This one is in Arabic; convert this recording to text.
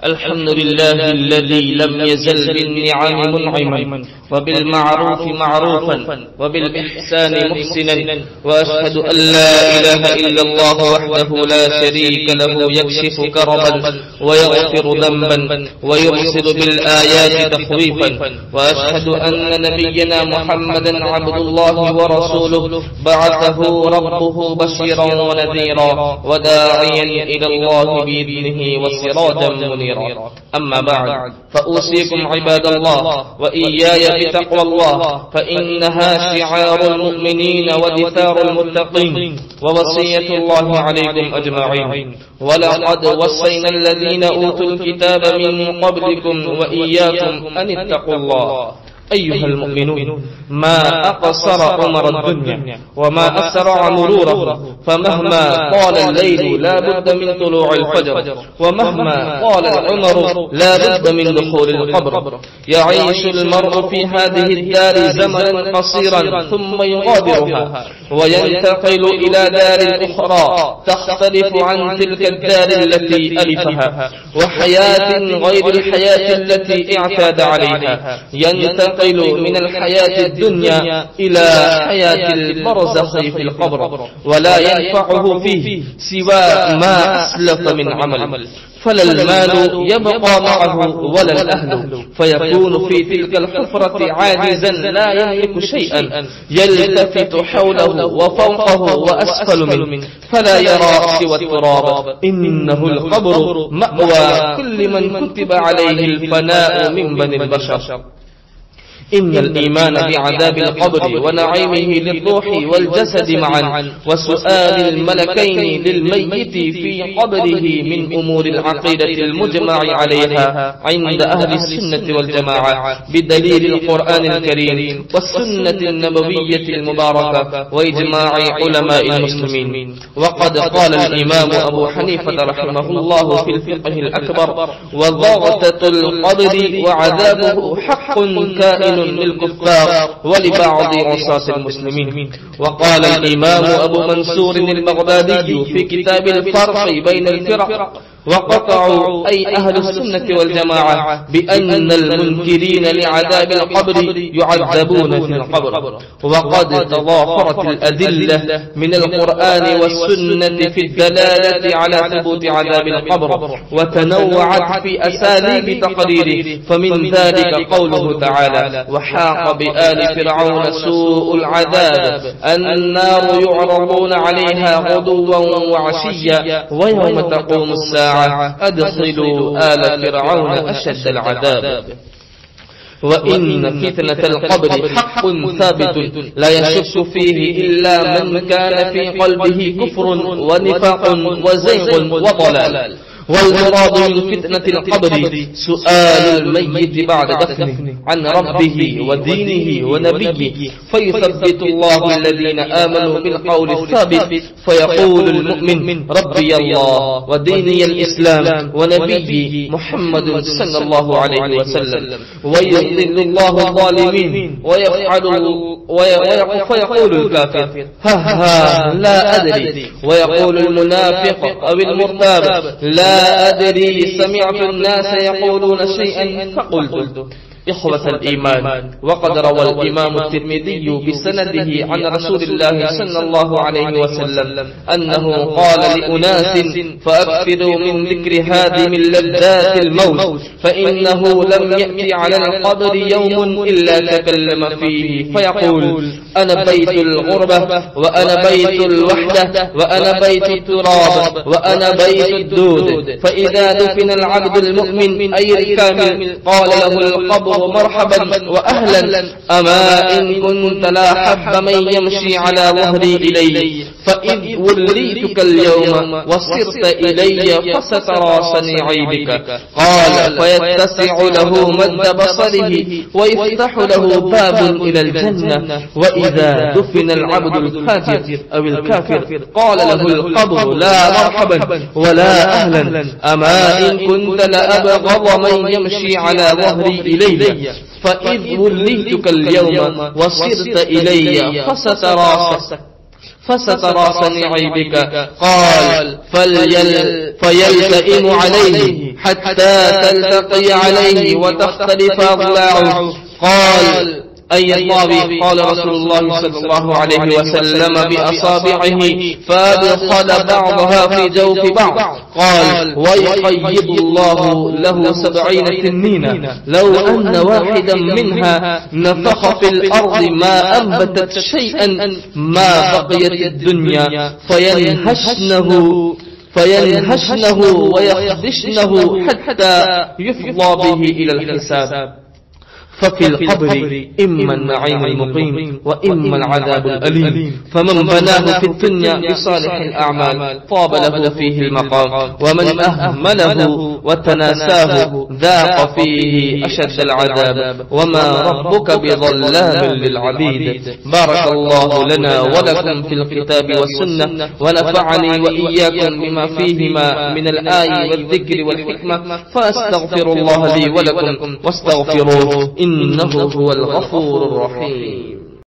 الحمد لله الذي لم يزل بالنعم منعما وبالمعروف معروفا وبالإحسان محسنا، وأشهد أن لا إله إلا الله وحده لا شريك له يكشف كربا ويغفر ذنبا ويرسل بالآيات تخويفا، وأشهد أن نبينا محمدا عبد الله ورسوله بعثه ربه بشيرا ونذيرا وداعيا إلى الله بإذنه وسراجا منيرا. أما بعد، فأوصيكم عباد الله وإياي بتقوى الله، فإنها شعار المؤمنين ودثار المتقين ووصية الله عليكم أجمعين. ولقد وصينا الذين أوتوا الكتاب من قبلكم وإياكم أن اتقوا الله. أيها المؤمنون، ما أقصر عمر الدنيا وما أسرع مروره، فمهما طال الليل لا بد من طلوع الفجر، ومهما طال العمر لا بد من دخول القبر. يعيش المرء في هذه الدار زمنا قصيرا ثم يغادرها وينتقل إلى دار أخرى تختلف عن تلك الدار التي ألفها، وحياة غير الحياة التي اعتاد عليها. ينتقل من الحياة الدنيا إلى حياة البرزخ في القبر، ولا ينفعه فيه سوى ما أسلف من عمل، فلا المال يبقى معه ولا الأهل، فيكون في تلك الحفرة عاجزا لا يملك شيئا، يلتفت حوله وفوقه وأسفل منه فلا يرى سوى التراب. إنه القبر مأوى كل من كتب عليه الفناء من بني البشر. إن الإيمان بعذاب القبر ونعيمه للروح والجسد معا وسؤال الملكين للميت في قبره من أمور العقيدة المجمع عليها عند أهل السنة والجماعة بدليل القرآن الكريم والسنة النبوية المباركة وإجماع علماء المسلمين. وقد قال الإمام أبو حنيفة رحمه الله في الفقه الأكبر: وضغطة القبر وعذابه حق كائن للكفار ولبعض عصاة المسلمين. وقال الإمام أبو منصور البغدادي في كتاب الفرق بين الفرق: وقطعوا أي أهل السنة والجماعة بأن المنكرين لعذاب القبر يعذبون في القبر. وقد تضافرت الأدلة من القرآن والسنة في الدلالة على ثبوت عذاب القبر، وتنوعت في أساليب تقريره، فمن ذلك قوله تعالى: وحاق بآل فرعون سوء العذاب النار يعرضون عليها غدوا وعشيا ويوم تقوم الساعة أدخلوا آل فرعون أشد العذاب. وإن فتنة القبر حق ثابت لا يشك فيه إلا من كان في قلبه كفر ونفاق وزيغ وضلال. والمراد من فتنة القبر سؤال الميت بعد دفنه عن ربه ودينه ونبيه، فيثبت الله الذين آمنوا بالقول الثابت، فيقول المؤمن: ربي الله وديني الإسلام ونبيي محمد صلى الله عليه وسلم. ويضل الله الظالمين فيقول الكافر: ها لا أدري. ويقول المنافق أو المرتاب: لا أدري، سمعت الناس يقولون شيئا فقلت. إخوة الإيمان، وقد روى الإمام الترمذي بسنده عن رسول الله صلى الله عليه وسلم أنه قال لأناس: فأكثروا من ذكر هادم لذات الموت، فإنه لم يأتي على القبر يوم إلا تكلم فيه فيقول: أنا بيت الغربة، وأنا بيت الوحدة، وأنا بيت التراب، وأنا بيت الدود. فإذا دفن العبد المؤمن أي الكامل قال له القبر: مرحبا وأهلا، أما إن كنت لا حب من يمشي على ظهري إلي، فإذ وليتك اليوم وصرت إلي فسترى صنيعي بك. قال: فيتسع له مد بصره ويفتح له باب إلى الجنة. وإذا دفن العبد الفاجر أو الكافر قال له القبر: لا مرحبا ولا أهلا، أما إن كنت لأبغض من يمشي على ظهري إلي، فإذ وليتك اليوم وصرت إلي فسترى صنيعي بك. قال فيلتئم عليه حتى تلتقي عليه وتختلف أضلاعه. قال أي الطابي؟ قال رسول الله صلى الله عليه وسلم بأصابعه فأدخل بعضها في جوف بعض. قال ويقيض الله له 70 تنين لو أن واحدا منها نفخ في الأرض ما أنبتت شيئا ما بقيت الدنيا فينهشنه ويخدشنه حتى يفضى به إلى الحساب. ففي القبر إما النعيم المقيم وإما العذاب الأليم. فمن بناه في الدنيا بصالح الأعمال طاب له فيه المقام، ومن أهمله وتناساه ذاق فيه أشد العذاب، وما ربك بظلام للعبيد. بارك الله لنا ولكم في الكتاب والسنة، ونفعني وإياكم بما فيهما من الآي والذكر والحكمة. فأستغفر الله لي ولكم واستغفروه إنه هو الغفور الرحيم.